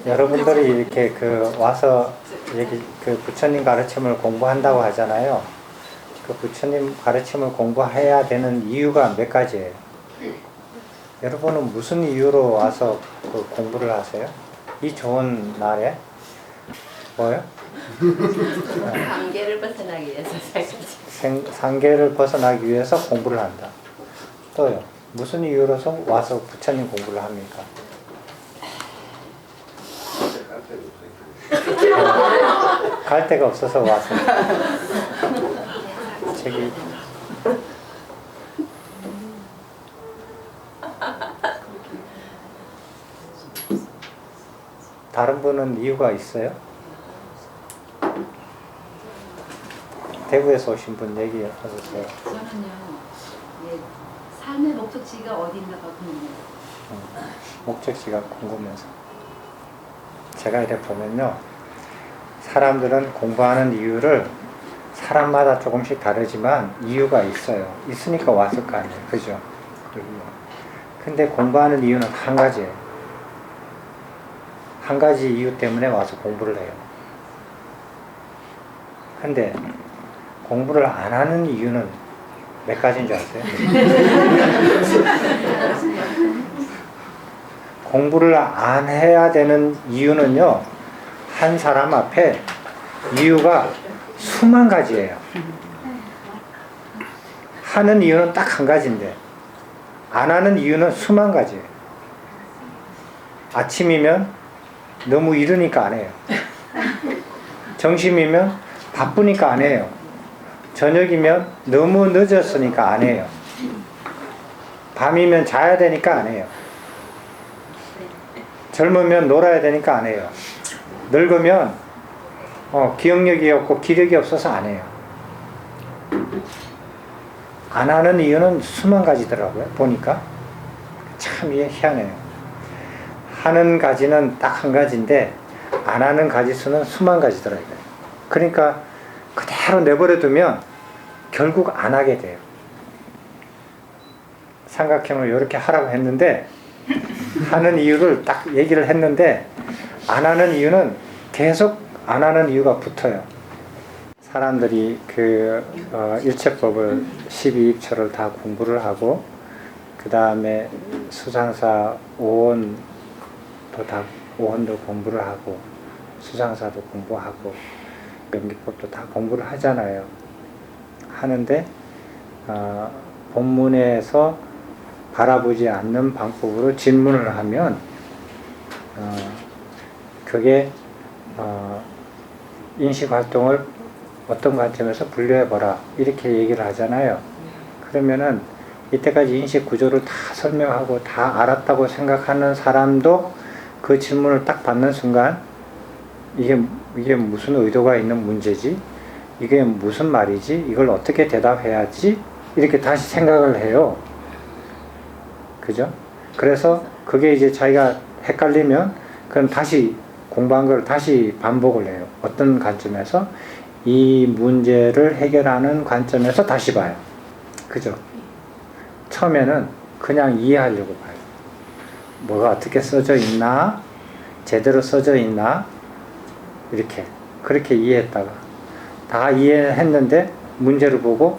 여러분들이 이렇게 와서 여기 부처님 가르침을 공부한다고 하잖아요. 그 부처님 가르침을 공부해야 되는 이유가 몇 가지예요. 여러분은 무슨 이유로 와서 공부를 하세요? 이 좋은 날에? 뭐요? 상계를 벗어나기 위해서 상계를 벗어나기 위해서 공부를 한다. 또요? 무슨 이유로서 와서 부처님 공부를 합니까? 갈 데가 없어서 와서. 저기 다른 분은 이유가 있어요? 대구에서 오신 분 얘기해 주세요. 저는요, 예, 삶의 목적지가 어딘가가 궁금해요. 목적지가 궁금해서. 제가 이렇게 보면요, 사람들은 공부하는 이유를 사람마다 조금씩 다르지만 이유가 있어요. 있으니까 왔을 거 아니에요. 그죠? 근데 공부하는 이유는 한 가지예요. 한 가지 이유 때문에 와서 공부를 해요. 근데 공부를 안 하는 이유는 몇 가지인 줄 아세요? 공부를 안 해야 되는 이유는요, 한 사람 앞에 이유가 수만 가지예요. 하는 이유는 딱 한 가지인데 안 하는 이유는 수만 가지예요. 아침이면 너무 이르니까 안 해요. 점심이면 바쁘니까 안 해요. 저녁이면 너무 늦었으니까 안 해요. 밤이면 자야 되니까 안 해요. 젊으면 놀아야 되니까 안 해요. 늙으면 기억력이 없고 기력이 없어서 안 해요. 안 하는 이유는 수만 가지더라고요. 보니까 참 이게 희한해요. 하는 가지는 딱 한 가지인데 안 하는 가지수는 수만 가지더라고요. 그러니까 그대로 내버려 두면 결국 안 하게 돼요. 삼각형을 이렇게 하라고 했는데 하는 이유를 딱 얘기를 했는데 안 하는 이유는 계속 안 하는 이유가 붙어요. 사람들이 일체법을 12입처를 다 공부를 하고 그 다음에 수상사 5원도 다 5원도 공부를 하고 수상사도 공부하고 연기법도 다 공부를 하잖아요. 하는데 본문에서 바라보지 않는 방법으로 질문을 하면 그게 인식활동을 어떤 관점에서 분류해보라 이렇게 얘기를 하잖아요. 그러면은 이때까지 인식구조를 다 설명하고 다 알았다고 생각하는 사람도 그 질문을 딱 받는 순간 이게 무슨 의도가 있는 문제지? 이게 무슨 말이지? 이걸 어떻게 대답해야지? 이렇게 다시 생각을 해요. 그죠? 그래서 그게 이제 자기가 헷갈리면 그럼 다시 공부한 걸 다시 반복을 해요. 어떤 관점에서? 이 문제를 해결하는 관점에서 다시 봐요. 그죠? 처음에는 그냥 이해하려고 봐요. 뭐가 어떻게 써져 있나? 제대로 써져 있나? 그렇게 이해했다가 다 이해했는데 문제를 보고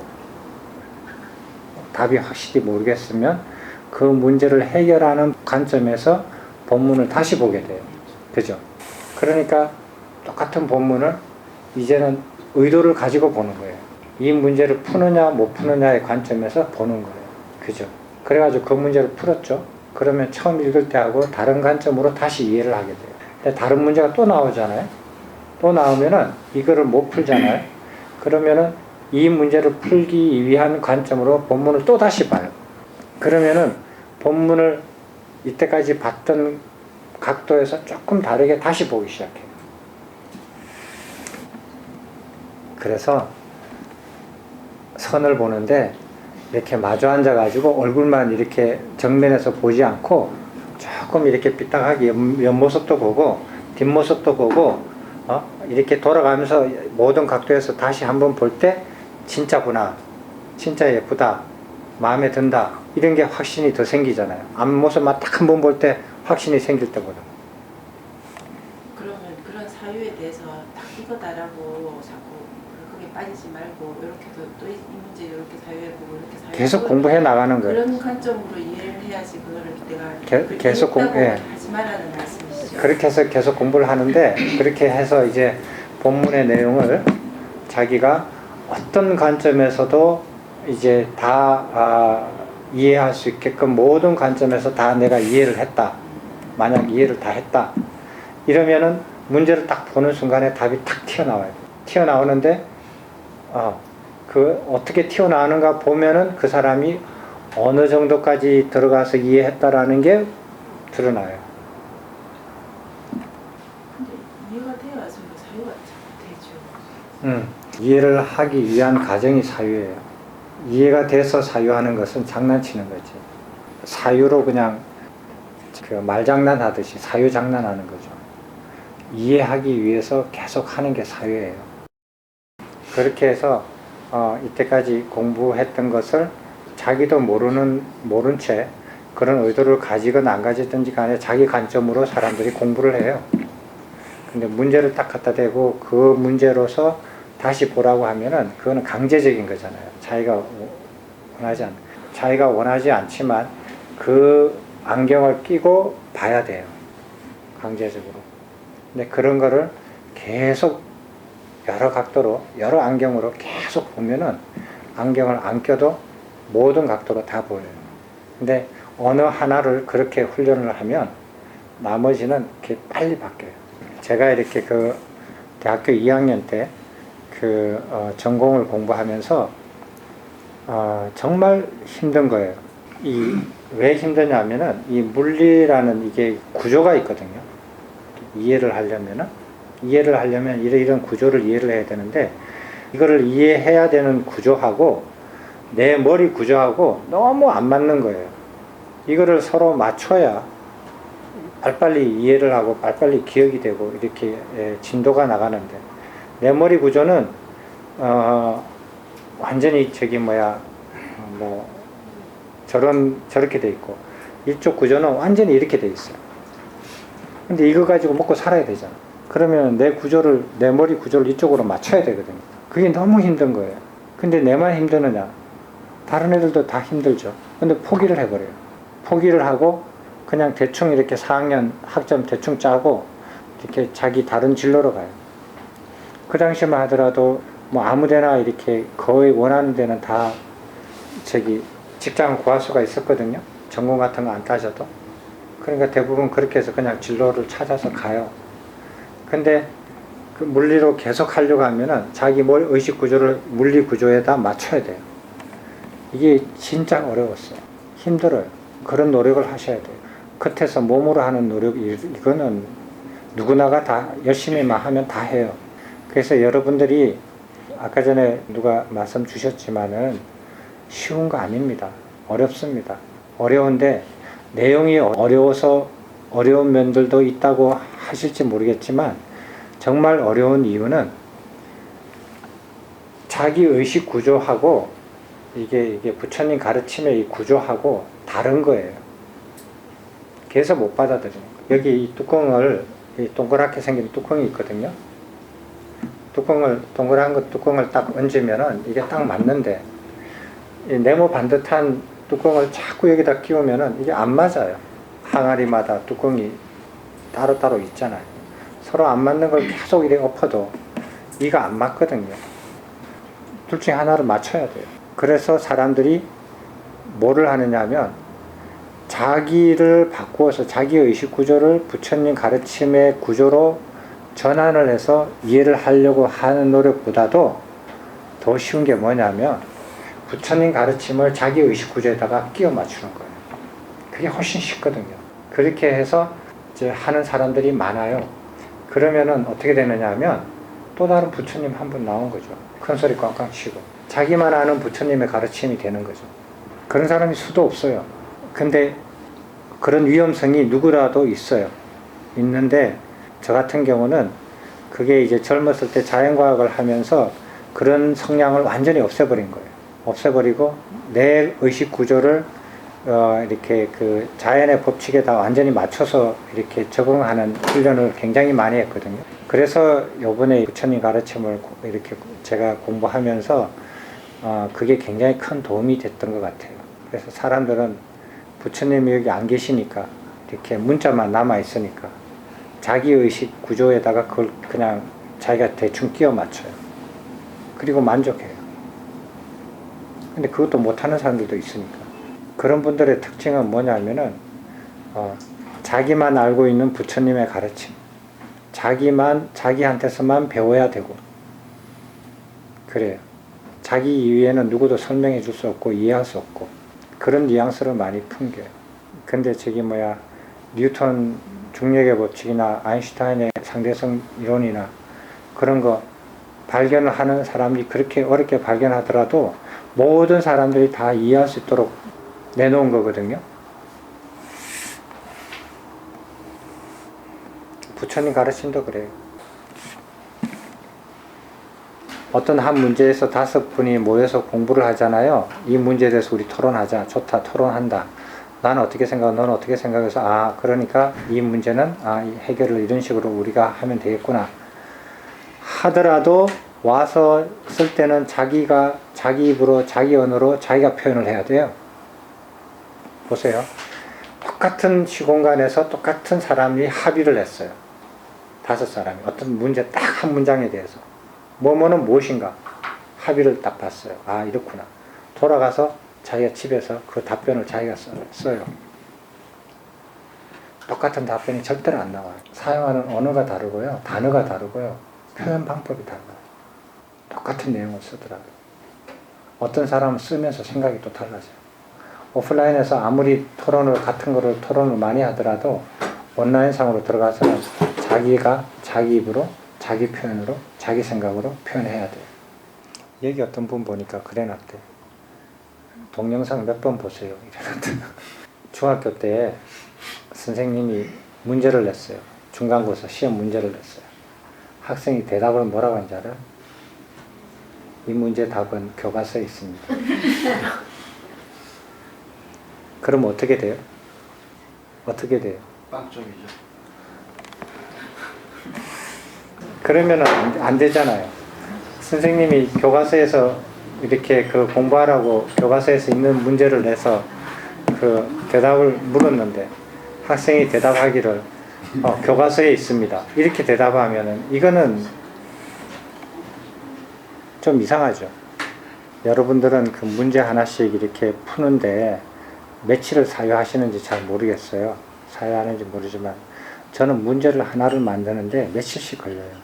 답이 확실히 모르겠으면 그 문제를 해결하는 관점에서 본문을 다시 보게 돼요. 그죠? 그러니까 똑같은 본문을 이제는 의도를 가지고 보는 거예요. 이 문제를 푸느냐 못 푸느냐의 관점에서 보는 거예요. 그죠? 그래가지고 그 문제를 풀었죠. 그러면 처음 읽을 때하고 다른 관점으로 다시 이해를 하게 돼요. 근데 다른 문제가 또 나오잖아요. 또 나오면은 이거를 못 풀잖아요. 그러면은 이 문제를 풀기 위한 관점으로 본문을 또 다시 봐요. 그러면은 본문을 이때까지 봤던 각도에서 조금 다르게 다시 보기 시작해요. 그래서 선을 보는데 이렇게 마주 앉아가지고 얼굴만 이렇게 정면에서 보지 않고 조금 이렇게 삐딱하게 옆모습도 보고 뒷모습도 보고 이렇게 돌아가면서 모든 각도에서 다시 한번 볼 때 진짜구나, 진짜 예쁘다, 마음에 든다 이런 게 확신이 더 생기잖아요. 앞모습만 딱 한 번 볼 때 확신이 생길 때보다. 보고 이렇게도 또 이 문제 이렇게 사회를 보고 이렇게 사회 계속 공부해 나가는 거예요. 그런 관점으로 이해를 해야지 그거를 내가 계속 하지 말라는 말씀이시죠. 그렇게 해서 계속 공부를 하는데 그렇게 해서 이제 본문의 내용을 자기가 어떤 관점에서도 이제 다 이해할 수 있게끔 모든 관점에서 다 내가 이해를 했다. 만약 이해를 다 했다. 이러면은 문제를 딱 보는 순간에 답이 탁 튀어나와요. 튀어나오는데 그 어떻게 튀어나오는가 보면은 그 사람이 어느 정도까지 들어가서 이해했다라는 게 드러나요. 근데 이해가 돼야지 사유가 되죠. 이해를 하기 위한 과정이 사유예요. 이해가 돼서 사유하는 것은 장난치는 거지. 사유로 그냥 그 말장난하듯이 사유 장난하는 거죠. 이해하기 위해서 계속 하는 게 사유예요. 그렇게 해서 이때까지 공부했던 것을 자기도 모른 채 그런 의도를 가지건 안 가지든지 간에 자기 관점으로 사람들이 공부를 해요. 근데 문제를 딱 갖다 대고 그 문제로서 다시 보라고 하면은 그거는 강제적인 거잖아요. 자기가 원하지 않지만 그 안경을 끼고 봐야 돼요. 강제적으로. 근데 그런 거를 계속 여러 각도로, 여러 안경으로 계속 보면은 안경을 안 껴도 모든 각도로 다 보여요. 근데 어느 하나를 그렇게 훈련을 하면 나머지는 이렇게 빨리 바뀌어요. 제가 이렇게 그 대학교 2학년 때 전공을 공부하면서 정말 힘든 거예요. 왜 힘드냐면은 이 물리라는 이게 구조가 있거든요. 이해를 하려면 이런 구조를 이해를 해야 되는데 이거를 이해해야 되는 구조하고 내 머리 구조하고 너무 안 맞는 거예요. 이거를 서로 맞춰야 빨리빨리 이해를 하고 빨리빨리 기억이 되고 이렇게 진도가 나가는데 내 머리 구조는 완전히 저렇게 돼 있고 이쪽 구조는 완전히 이렇게 돼 있어요. 근데 이거 가지고 먹고 살아야 되잖아. 그러면 내 머리 구조를 이쪽으로 맞춰야 되거든요. 그게 너무 힘든 거예요. 근데 내만 힘드느냐? 다른 애들도 다 힘들죠. 근데 포기를 해버려요. 포기를 하고 그냥 대충 이렇게 4학년 학점 대충 짜고 이렇게 자기 다른 진로로 가요. 그 당시만 하더라도 뭐 아무데나 이렇게 거의 원하는 데는 다 직장을 구할 수가 있었거든요. 전공 같은 거 안 따져도. 그러니까 대부분 그렇게 해서 그냥 진로를 찾아서 가요. 근데 그 물리로 계속 하려고 하면은 자기 의식 구조를 물리 구조에다 맞춰야 돼요. 이게 진짜 어려웠어요. 힘들어요. 그런 노력을 하셔야 돼요. 겉에서 몸으로 하는 노력, 이거는 누구나가 다 열심히만 하면 다 해요. 그래서 여러분들이 아까 전에 누가 말씀 주셨지만은 쉬운 거 아닙니다. 어렵습니다. 어려운데 내용이 어려워서 어려운 면들도 있다고 하실지 모르겠지만 정말 어려운 이유는 자기 의식 구조하고 이게 부처님 가르침의 이 구조하고 다른 거예요. 그래서 못 받아들여요. 여기 이 뚜껑을 동그랗게 생긴 뚜껑이 있거든요. 동그란 뚜껑을 딱 얹으면은 이게 딱 맞는데 이 네모 반듯한 뚜껑을 자꾸 여기다 끼우면은 이게 안 맞아요. 항아리마다 뚜껑이 따로따로 있잖아요. 서로 안 맞는 걸 계속 이렇게 엎어도 이가 안 맞거든요. 둘 중에 하나를 맞춰야 돼요. 그래서 사람들이 뭐를 하느냐 하면 자기를 바꾸어서 자기 의식 구조를 부처님 가르침의 구조로 전환을 해서 이해를 하려고 하는 노력보다도 더 쉬운 게 뭐냐면 부처님 가르침을 자기 의식 구조에다가 끼워 맞추는 거예요. 그게 훨씬 쉽거든요. 그렇게 해서 이제 하는 사람들이 많아요. 그러면은 어떻게 되느냐 하면 또 다른 부처님 한 분 나온 거죠. 큰 소리 꽝꽝 치고 자기만 아는 부처님의 가르침이 되는 거죠. 그런 사람이 수도 없어요. 근데 그런 위험성이 누구라도 있어요. 있는데 저 같은 경우는 그게 이제 젊었을 때 자연과학을 하면서 그런 성향을 완전히 없애버린 거예요. 없애버리고 내 의식 구조를 이렇게 그 자연의 법칙에 다 완전히 맞춰서 이렇게 적응하는 훈련을 굉장히 많이 했거든요. 그래서 요번에 부처님 가르침을 이렇게 제가 공부하면서 그게 굉장히 큰 도움이 됐던 것 같아요. 그래서 사람들은 부처님이 여기 안 계시니까 이렇게 문자만 남아 있으니까 자기의식 구조에다가 그걸 그냥 자기가 대충 끼워 맞춰요. 그리고 만족해요. 근데 그것도 못하는 사람들도 있으니까. 그런 분들의 특징은 뭐냐면은 자기만 알고 있는 부처님의 가르침, 자기한테서만 배워야 되고 그래요. 자기 이외에는 누구도 설명해 줄 수 없고 이해할 수 없고 그런 뉘앙스를 많이 풍겨요. 근데 뉴턴 중력의 법칙이나 아인슈타인의 상대성 이론이나 그런 거 발견을 하는 사람이 그렇게 어렵게 발견하더라도 모든 사람들이 다 이해할 수 있도록 내놓은 거거든요. 부처님 가르침도 그래요. 어떤 한 문제에서 5분이 모여서 공부를 하잖아요. 이 문제에 대해서 우리 토론하자. 좋다. 토론한다. 나는 어떻게 생각하고 너는 어떻게 생각해서 그러니까 이 문제는 이 해결을 이런 식으로 우리가 하면 되겠구나 하더라도 와서 쓸 때는 자기가 자기 입으로 자기 언어로 자기가 표현을 해야 돼요. 보세요. 똑같은 시공간에서 똑같은 사람이 합의를 했어요. 5사람이 어떤 문제 딱 한 문장에 대해서 뭐뭐는 무엇인가 합의를 딱 봤어요. 이렇구나. 돌아가서 자기가 집에서 그 답변을 자기가 써요. 똑같은 답변이 절대로 안 나와요. 사용하는 언어가 다르고요. 단어가 다르고요. 표현 방법이 달라요. 똑같은 내용을 쓰더라도. 어떤 사람은 쓰면서 생각이 또 달라져요. 오프라인에서 아무리 같은 거를 토론을 많이 하더라도 온라인상으로 들어가서는 자기가 자기 입으로 자기 표현으로 자기 생각으로 표현해야 돼요. 여기 어떤 분 보니까 그래놨대. 동영상 몇 번 보세요. 이래놨대. 중학교 때 선생님이 문제를 냈어요. 중간고사 시험 문제를 냈어요. 학생이 대답을 뭐라고 한지 알아요? 이 문제 답은 교과서에 있습니다. 그럼 어떻게 돼요? 어떻게 돼요? 빵점이죠. 그러면 안 되잖아요. 선생님이 교과서에서 이렇게 그 공부하라고 교과서에서 있는 문제를 내서 그 대답을 물었는데 학생이 대답하기를 교과서에 있습니다. 이렇게 대답하면은 이거는 좀 이상하죠. 여러분들은 그 문제 하나씩 이렇게 푸는데 며칠을 사유하시는지 잘 모르겠어요. 사유하는지 모르지만 저는 문제를 하나를 만드는데 며칠씩 걸려요.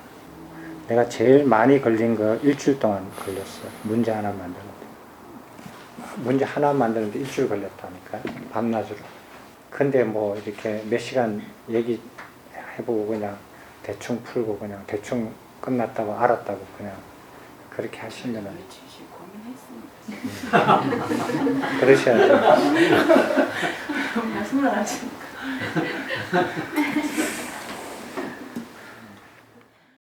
내가 제일 많이 걸린 거 일주일 동안 걸렸어요. 문제 하나 만드는데. 문제 하나 만드는데 일주일 걸렸다니까요. 밤낮으로. 근데 뭐 이렇게 몇 시간 얘기해보고 그냥 대충 풀고 그냥 대충 끝났다고 알았다고 그냥 그렇게 하시면은 며칠씩 고민했습니다. 그러셔야죠. 말씀을 하시니까.